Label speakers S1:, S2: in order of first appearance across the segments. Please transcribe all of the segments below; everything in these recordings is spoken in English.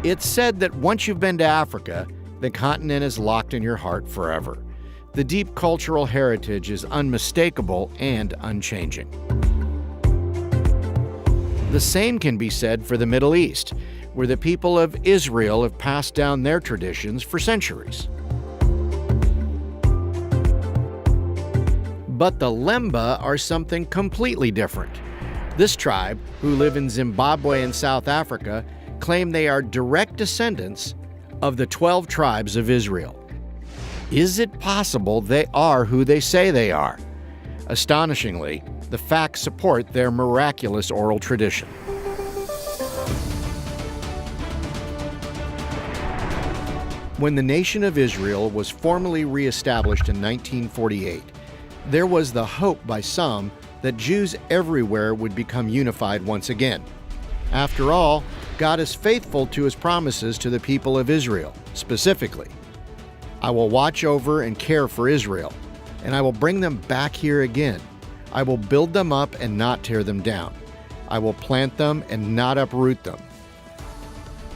S1: It's said that once you've been to Africa, the continent is locked in your heart forever. The deep cultural heritage is unmistakable and unchanging. The same can be said for the Middle East, where the people of Israel have passed down their traditions for centuries. But the Lemba are something completely different. This tribe, who live in Zimbabwe and South Africa, claim they are direct descendants of the 12 tribes of Israel. Is it possible they are who they say they are? Astonishingly, the facts support their miraculous oral tradition. When the nation of Israel was formally reestablished in 1948, there was the hope by some that Jews everywhere would become unified once again. After all, God is faithful to his promises to the people of Israel, specifically, "I will watch over and care for Israel, and I will bring them back here again. I will build them up and not tear them down. I will plant them and not uproot them."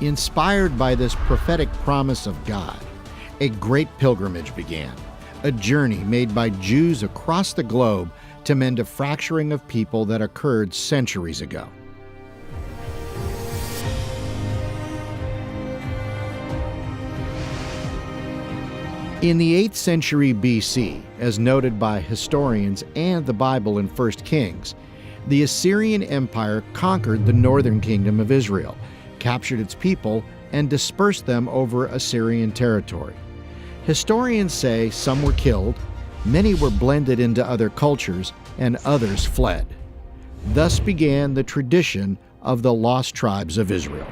S1: Inspired by this prophetic promise of God, a great pilgrimage began, a journey made by Jews across the globe to mend a fracturing of people that occurred centuries ago. In the 8th century BC, as noted by historians and the Bible in 1 Kings, the Assyrian Empire conquered the northern kingdom of Israel, captured its people, and dispersed them over Assyrian territory. Historians say some were killed, many were blended into other cultures, and others fled. Thus began the tradition of the lost tribes of Israel.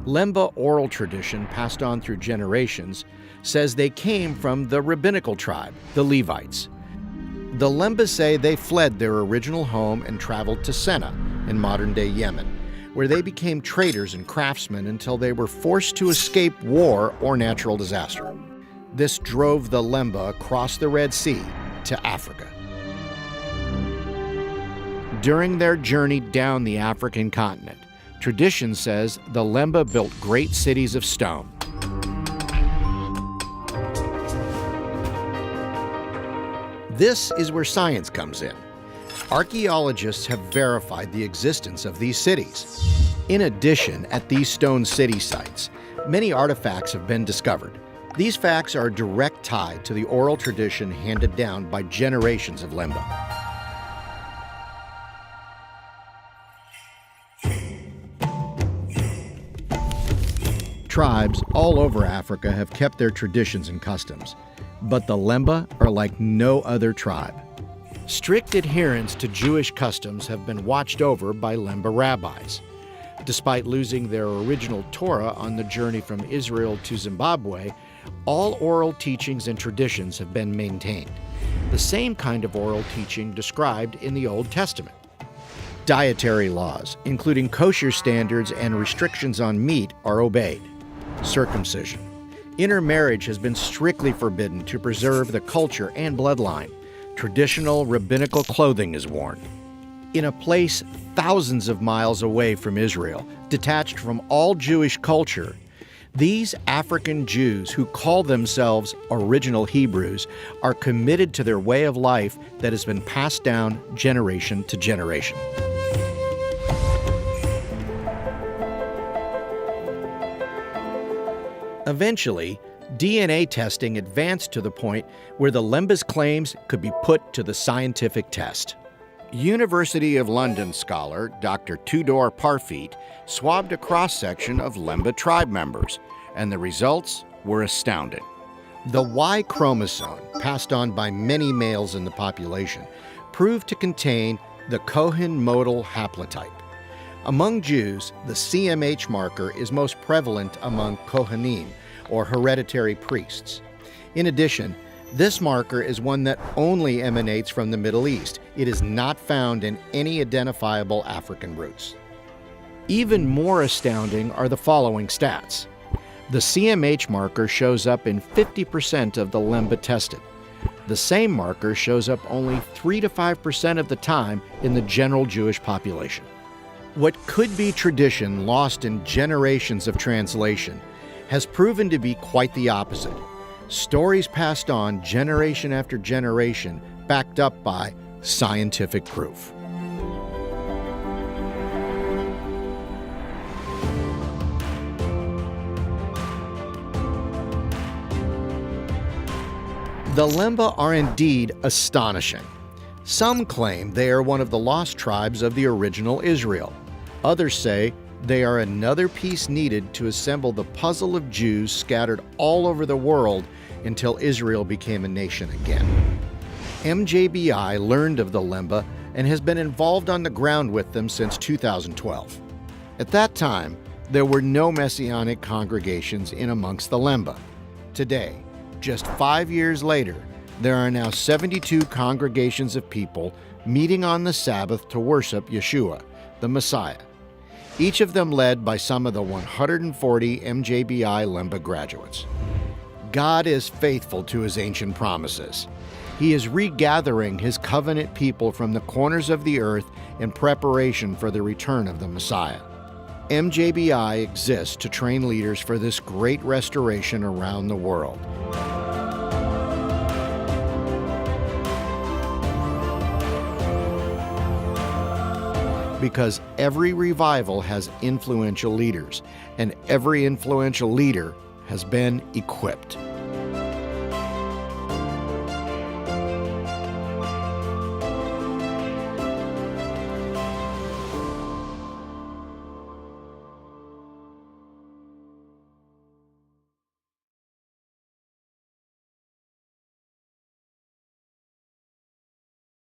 S1: Lemba oral tradition passed on through generations says they came from the rabbinical tribe, the Levites. The Lemba say they fled their original home and traveled to Senna in modern-day Yemen, where they became traders and craftsmen until they were forced to escape war or natural disaster. This drove the Lemba across the Red Sea to Africa. During their journey down the African continent, tradition says the Lemba built great cities of stone. This is where science comes in. Archaeologists have verified the existence of these cities. In addition, at these stone city sites, many artifacts have been discovered. These facts are a direct tie to the oral tradition handed down by generations of Lemba. Tribes all over Africa have kept their traditions and customs, but the Lemba are like no other tribe. Strict adherence to Jewish customs have been watched over by Lemba rabbis. Despite losing their original Torah on the journey from Israel to Zimbabwe, all oral teachings and traditions have been maintained. The same kind of oral teaching described in the Old Testament. Dietary laws, including kosher standards and restrictions on meat, are obeyed. Circumcision. Intermarriage has been strictly forbidden to preserve the culture and bloodline. Traditional rabbinical clothing is worn. In a place thousands of miles away from Israel, detached from all Jewish culture, these African Jews who call themselves original Hebrews are committed to their way of life that has been passed down generation to generation. Eventually, DNA testing advanced to the point where the Lemba's claims could be put to the scientific test. University of London scholar Dr. Tudor Parfit swabbed a cross-section of Lemba tribe members, and the results were astounding. The Y chromosome, passed on by many males in the population, proved to contain the Cohen modal haplotype. Among Jews, the CMH marker is most prevalent among Kohanim, or hereditary priests. In addition, this marker is one that only emanates from the Middle East. It is not found in any identifiable African roots. Even more astounding are the following stats. The CMH marker shows up in 50% of the Lemba tested. The same marker shows up only 3 to 5% of the time in the general Jewish population. What could be tradition lost in generations of translation has proven to be quite the opposite. Stories passed on generation after generation, backed up by scientific proof. The Lemba are indeed astonishing. Some claim they are one of the lost tribes of the original Israel. Others say they are another piece needed to assemble the puzzle of Jews scattered all over the world until Israel became a nation again. MJBI learned of the Lemba and has been involved on the ground with them since 2012. At that time, there were no Messianic congregations in amongst the Lemba. Today, just 5 years later, there are now 72 congregations of people meeting on the Sabbath to worship Yeshua, the Messiah, each of them led by some of the 140 MJBI Lemba graduates. God is faithful to his ancient promises. He is regathering his covenant people from the corners of the earth in preparation for the return of the Messiah. MJBI exists to train leaders for this great restoration around the world. Because every revival has influential leaders, and every influential leader has been equipped.